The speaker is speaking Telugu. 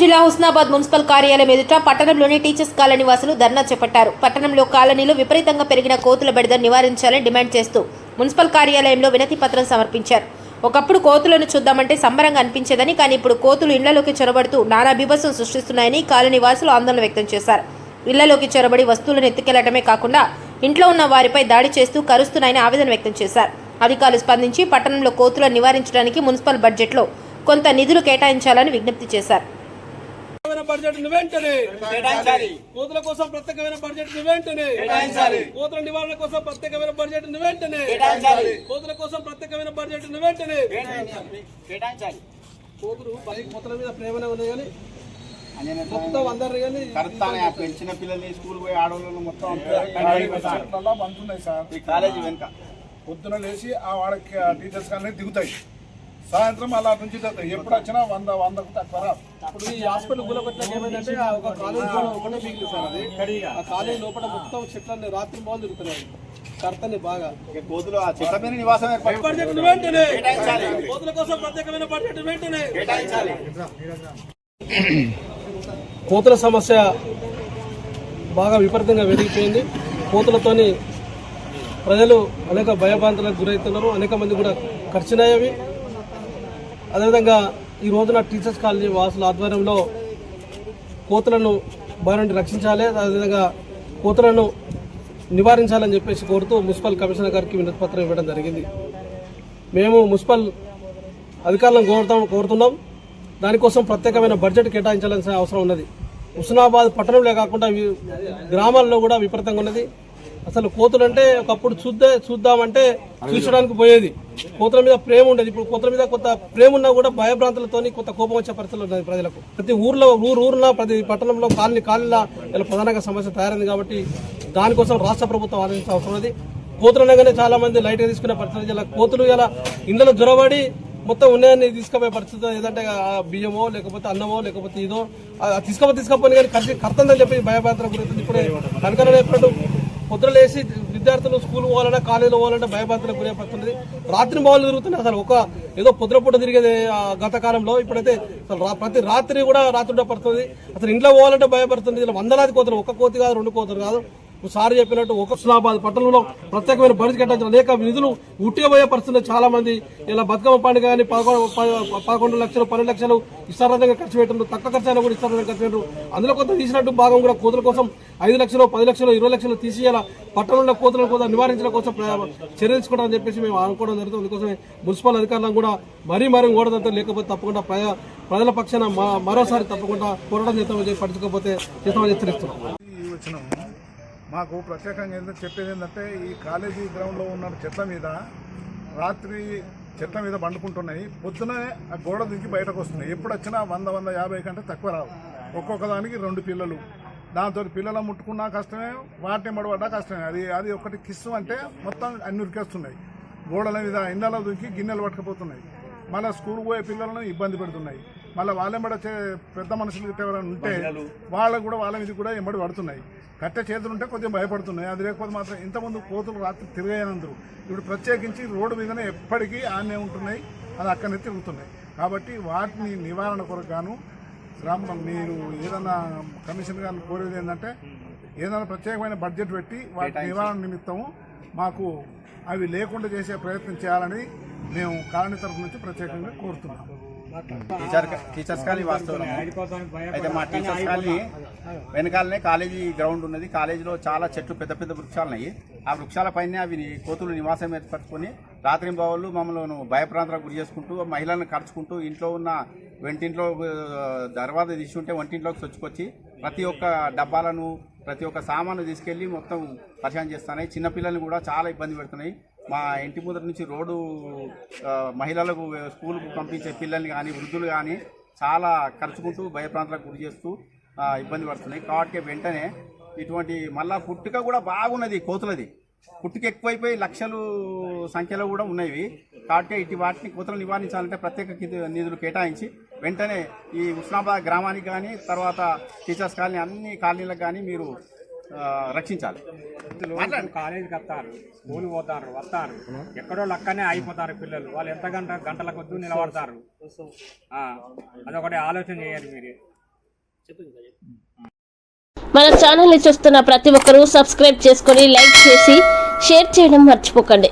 జిల్లా హుస్నాబాద్ మున్సిపల్ కార్యాలయం ఎదుట పట్టణంలోని టీచర్స్ కాలనీ వాసులు ధర్నా చేపట్టారు. పట్టణంలో కాలనీలో విపరీతంగా పెరిగిన కోతుల బెడద నివారించాలని డిమాండ్ చేస్తూ మున్సిపల్ కార్యాలయంలో వినతి పత్రం సమర్పించారు. ఒకప్పుడు కోతులను చూద్దామంటే సంబరంగా అనిపించేదని, కానీ ఇప్పుడు కోతులు ఇళ్లలోకి చొరబడుతూ నానా బీభత్సం సృష్టిస్తున్నాయని కాలనీ వాసులు ఆందోళన వ్యక్తం చేశారు. ఇళ్లలోకి చొరబడి వస్తువులను ఎత్తుకెళ్లడమే కాకుండా ఇంట్లో ఉన్న వారిపై దాడి చేస్తూ కరుస్తున్నాయని ఆవేదన వ్యక్తం చేశారు. అధికారులు స్పందించి పట్టణంలో కోతులను నివారించడానికి మున్సిపల్ బడ్జెట్లో కొంత నిధులు కేటాయించాలని విజ్ఞప్తి చేశారు. బడ్జెట్ వెంటనే కేటాయించాలి. కోతుల కోసం ప్రత్యేకమైన బడ్జెట్ వెంటనే కేటాయించాలి. కోతుల నివారణ కోసం ప్రత్యేకమైన బడ్జెట్ వెంటనే కేటాయించాలి. కోతుల కోసం ప్రత్యేకమైన బడ్జెట్ వెంటనే కేటాయించాలి. కోతుల మీద ప్రేమనే ఉంది కానీ మొత్తం అందరు కానీ చిన్న పిల్లల్ని స్కూల్ పోయి ఆడవాళ్ళు మొత్తం బంతున్నాయి సార్. ఈ కాలేజీ వెనుక పొద్దున లేచి ఆ వాళ్ళకి టీచర్స్ కానీ దిగుతాయి, సాయంత్రం అలా నుంచి ఎప్పుడు వచ్చినా 100కు తక్కువ రాదు. ఇప్పుడు ఈ హాస్పిటల్ కూలగొట్టినాక ఏమైందంటే ఒక కాలేజ్ ఒకటే మిగిలింది సార్. అది ఆ కాలేజ్ లోపల మొత్తం చెట్లన్నీ రాత్రి బాగులు తిరుగుతున్నాయి, కర్తని బాగా. కోతులు ఆ చెట్ల మీద నివాసం బడ్జెట్ వెంటనే కేటాయించాలి. కోతుల కోసం ప్రత్యేకమైన బడ్జెట్ వెంటనే కేటాయించాలి. కోతుల సమస్య బాగా విపరీతంగా పెరిగిపోయింది. కోతులతోని ప్రజలు అనేక భయభ్రాంతులకు గురవుతున్నారు. అనేక మంది కూడా ఖర్చునయ్యేవి. అదేవిధంగా ఈ రోజున టీచర్స్ కాలనీ వాసుల ఆధ్వర్యంలో కోతులను బారి నుండి రక్షించాలి, అదేవిధంగా కోతులను నివారించాలని చెప్పేసి కోరుతూ మున్సిపల్ కమిషనర్ గారికి వినతి పత్రం ఇవ్వడం జరిగింది. మేము మున్సిపల్ అధికారులను కోరుతున్నాం. దానికోసం ప్రత్యేకమైన బడ్జెట్ కేటాయించాల్సిన అవసరం ఉన్నది. హుస్నాబాద్ పట్టణంలో కాకుండా గ్రామాల్లో కూడా విపరీతంగా ఉన్నది. అసలు కోతులు అంటే ఒకప్పుడు చూద్దామంటే చూసడానికి పోయేది. కోతుల మీద ప్రేమ ఉండేది. ఇప్పుడు కోతుల మీద కొంత ప్రేమ ఉన్నా కూడా భయభ్రాంతులతో కొంత కోపం వచ్చే పరిస్థితులు ఉన్నాయి ప్రజలకు. ప్రతి ఊరున ప్రతి పట్టణంలో కాలనీల ఇలా ప్రధానంగా సమస్య తయారైంది. కాబట్టి దానికోసం రాష్ట్ర ప్రభుత్వం ఆలోచించాల్సిన అవసరం ఉంది. కోతులు అనగానే చాలా మంది లైట్గా తీసుకునే పరిస్థితి. ఇలా కోతులు ఇలా ఇండ్లలో జొరబడి మొత్తం ఉన్నాయని తీసుకుపోయే పరిస్థితి. ఏదంటే బియ్యమో లేకపోతే అన్నమో లేకపోతే ఇదో తీసుకపోయి కానీ కర్తందని చెప్పి భయభ్రాంతులకు గురవుతుంది. ఇప్పుడే కనకన చెప్పినట్టు పొద్దున లేసి విద్యార్థులు స్కూల్ పోవాలన్నా కాలేజీలో పోవాలంటే భయభ్రాంతులకు గురవుతుంది. రాత్రి బావులు తిరుగుతున్నాయి. అసలు ఒక ఏదో పొద్దున పూట తిరిగేది గత కాలంలో. ఇప్పుడైతే అసలు ప్రతి రాత్రి కూడా రాత్రి పడుతుంది. అసలు ఇంట్లో పోవాలంటే భయపడుతుంది. ఇలా వందలాది కోతులు, ఒక కోతి కాదు, 2 కోతులు కాదు. సార్ చెప్పినట్టు ఒక హుస్నాబాద్ పట్టణంలో ప్రత్యేకమైన బడ్జెట్ కేటాయించిన అనేక నిధులు ఉట్టిపోయే పరిస్థితులు. చాలా మంది ఇలా బతుకమ్మ పండుగ కానీ 11 లక్షలు 12 లక్షలు ఇష్టార్థంగా ఖర్చు పెట్టారు. తక్కువ ఖర్చు అయినా కూడా ఇష్టార్థంగా ఖర్చు పెట్టారు. అందులో కొంత తీసినట్టు భాగం కూడా కోతుల కోసం 5 లక్షలు 10 లక్షలు 20 లక్షలు తీసి ఇలా పట్టణంలో కోతులను కూడా నివారించడం కోసం చర్య తీసుకుంటామని చెప్పేసి మేము అనుకోవడం జరుగుతుంది. అందుకోసమే మున్సిపల్ అధికారులను కూడా మరీ కూడదంతా, లేకపోతే తప్పకుండా ప్రజల పక్షాన మరోసారి తప్పకుండా పోరాటం చేస్తామని పట్టించుకోకపోతే చేస్తామని హెచ్చరిస్తున్నాం. మాకు ప్రత్యేకంగా చెప్పేది ఏంటంటే, ఈ కాలేజీ గ్రౌండ్లో ఉన్న చెట్ల మీద రాత్రి చెట్ల మీద పండుకుంటున్నాయి. పొద్దునే ఆ గోడ దించి బయటకు వస్తున్నాయి. ఎప్పుడు వచ్చినా 100-150 కంటే తక్కువ రావు. ఒక్కొక్క దానికి 2 పిల్లలు. దాంతో పిల్లలు ముట్టుకున్నా కష్టమే, వాటిని మడబడ్డా కష్టమే. అది ఒకటి కిస్సు అంటే మొత్తం అన్ని ఉరికేస్తున్నాయి. గోడల మీద ఇండ్లలో దుంకి గిన్నెలు పట్టుకుపోతున్నాయి. మళ్ళీ స్కూల్ పోయే పిల్లలను ఇబ్బంది పెడుతున్నాయి. మళ్ళీ వాళ్ళెంబడ పెద్ద మనుషులు ఎవరైనా ఉంటే వాళ్ళ మీద కూడా ఎంబడి పడుతున్నాయి. కట్టె చేతులు ఉంటే కొద్దిగా భయపడుతున్నాయి. అది లేకపోతే మాత్రం ఇంతకుముందు కోతులు రాత్రి తిరిగాయనందరూ ఇప్పుడు ప్రత్యేకించి రోడ్డు మీదనే ఎప్పటికీ ఆనే ఉంటున్నాయి, అది అక్కడనే తిరుగుతున్నాయి. కాబట్టి వాటిని నివారణ కొరకు గాను మీరు ఏదన్నా కమిషన్ గారిని కోరేది ఏంటంటే, ఏదైనా ప్రత్యేకమైన బడ్జెట్ పెట్టి వాటి నివారణ నిమిత్తము మాకు అవి లేకుండా చేసే ప్రయత్నం చేయాలని మేము కాలనీ తరఫు నుంచి ప్రత్యేకంగా కోరుతున్నాం. టీచర్స్ కాలనీ వాస్తవం అయితే మా టీచర్స్ కాలనీ వెనకాలనే కాలేజీ గ్రౌండ్ ఉన్నది. కాలేజీలో చాలా చెట్లు, పెద్ద పెద్ద వృక్షాలు ఉన్నాయి. ఆ వృక్షాల పైన అవి కోతులు నివాసం ఏర్పరచుకొని రాత్రి బావులు మమ్మల్ని భయప్రాంతాలకు గురి చేసుకుంటూ, మహిళలను ఖర్చుకుంటూ, ఇంట్లో ఉన్న వంటింట్లో దర్వాజా తీసుకుంటే వంటింట్లోకి చొచ్చుకొచ్చి ప్రతి ఒక్క డబ్బాలను ప్రతి ఒక్క సామాను తీసుకెళ్లి మొత్తం పరిశాన్ చేస్తున్నాయి. చిన్నపిల్లల్ని కూడా చాలా ఇబ్బంది పెడుతున్నాయి. మా ఇంటి ముందర నుంచి రోడ్డు మహిళలకు స్కూల్కు పంపించే పిల్లల్ని కానీ వృద్ధులు కానీ చాలా ఖర్చుకుంటూ భయప్రాంతాలకు గురి చేస్తూ ఇబ్బంది పడుతున్నాయి. కాబట్టి వెంటనే ఇటువంటి మళ్ళా పుట్టుక కూడా బాగున్నది కోతులది. పుట్టుక ఎక్కువైపోయి లక్షలు సంఖ్యలో కూడా ఉన్నాయి. కాబట్టి ఇటు వాటిని కోతులు నివారించాలంటే ప్రత్యేక నిధులు కేటాయించి వెంటనే ఈ హుస్నాబాద్ గ్రామానికి కానీ తర్వాత టీచర్స్ కాలనీ అన్ని కాలనీలకు కానీ మీరు రక్షించాలి. కాలేజీకి వస్తారు, స్కూల్ పోతారు, వస్తారు, ఎక్కడో లక్కనే అయిపోతారు పిల్లలు. వాళ్ళు ఎంత గంటల కొద్దు నిలబడతారు. అదొకటి ఆలోచన చేయాలి మీరు. మన ఛానల్ ని చూస్తున్న ప్రతి ఒక్కరూ సబ్స్క్రైబ్ చేసుకొని లైక్ చేసి షేర్ చేయడం మర్చిపోకండి.